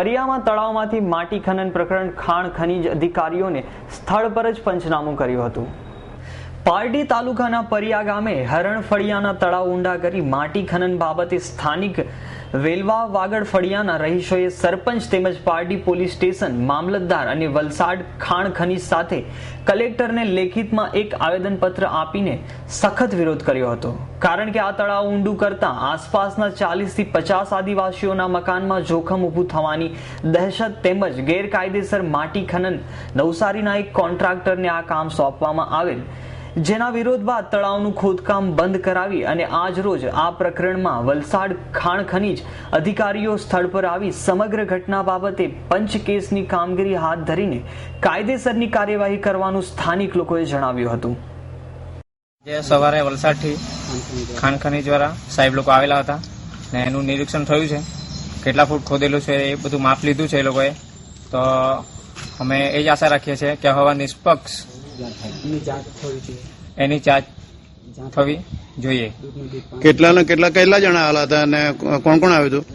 કરિયામાં તળાવમાંથી માટી ખનન પ્રકરણ ખાણ ખનીજ અધિકારીઓને સ્થળ પર જ પંચનામું કર્યું હતું। પારડી તાલુકાના પરિયા ગામે હરણ ફળિયાના તળાવ ઊંડા કરી માટી ખનન બાબતે સ્થાનિક વેલવા વાગડ ફળિયાના રહીશોએ સરપંચ તેમજ પારડી પોલીસ સ્ટેશન, મામલતદાર અને વલસાડ ખાણ ખનીજ સાથે કલેક્ટરને લેખિતમાં એક આવેદનપત્ર આપીને સખત વિરોધ કર્યો હતો, કારણ કે આ તળાવ ઊંડું કરતા આસપાસના 40 થી 50 આદિવાસીઓના મકાનમાં જોખમ ઊભું થવાની દહેશત તેમજ ગેરકાયદેસર માટી ખનન નવસારીના એક કોન્ટ્રાક્ટરને આ કામ સોંપવામાં આવેલ, જેના વિરોધ બાદ તળાવનું ખોદકામ બંધ કરાવી અને આજ રોજ આ પ્રકરણમાં વલસાડ ખાણ ખનીજ અધિકારીઓ સ્થળ પર આવી સમગ્ર ઘટના બાબતે પંચ કેસની કામગીરી હાથ ધરીને કાયદેસરની કાર્યવાહી કરવાનું સ્થાનિક લોકોએ જણાવ્યું હતું। જે સવારે વલસાડથી ખાણ ખનીજ વાળા સાહેબ લોકો આવેલા હતા ને એનું નિરીક્ષણ થયું છે, કેટલા ફૂટ ખોદેલું છે એ બધું માપ લીધું છે એ લોકોએ। તો અમે એ જ આશા રાખીએ છીએ કે હવે નિષ્પક્ષ એની જાંચ થવી જોઈએ। કેટલા જણા આવેલા હતા અને કોણ કોણ આવ્યું હતું?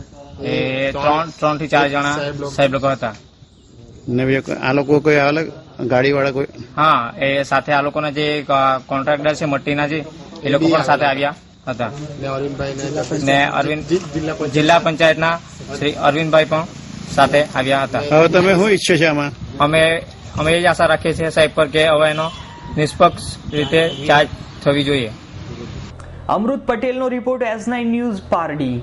એ 3 થી 4 જણા સાહેબ લોકો હતા। ને આ લોકો કોઈ આવેલા ગાડી વાળા કોઈ? હા, એ સાથે આ લોકોના જે કોન્ટ્રાક્ટર છે મટ્ટીના જે એ લોકો પણ સાથે આવ્યા હતા ને અરવિંદ જિલ્લા પંચાયતના શ્રી અરવિંદભાઈ પણ સાથે આવ્યા હતા। હવે તમે શું ઈચ્છો છો આમાં? અમે એ જ આશા રાખીએ છીએ સાહેબ પર કે હવે એનો નિષ્પક્ષ રીતે જાંચ થવી જોઈએ। અમૃત પટેલનો રિપોર્ટ S9 ન્યૂઝ પારડી।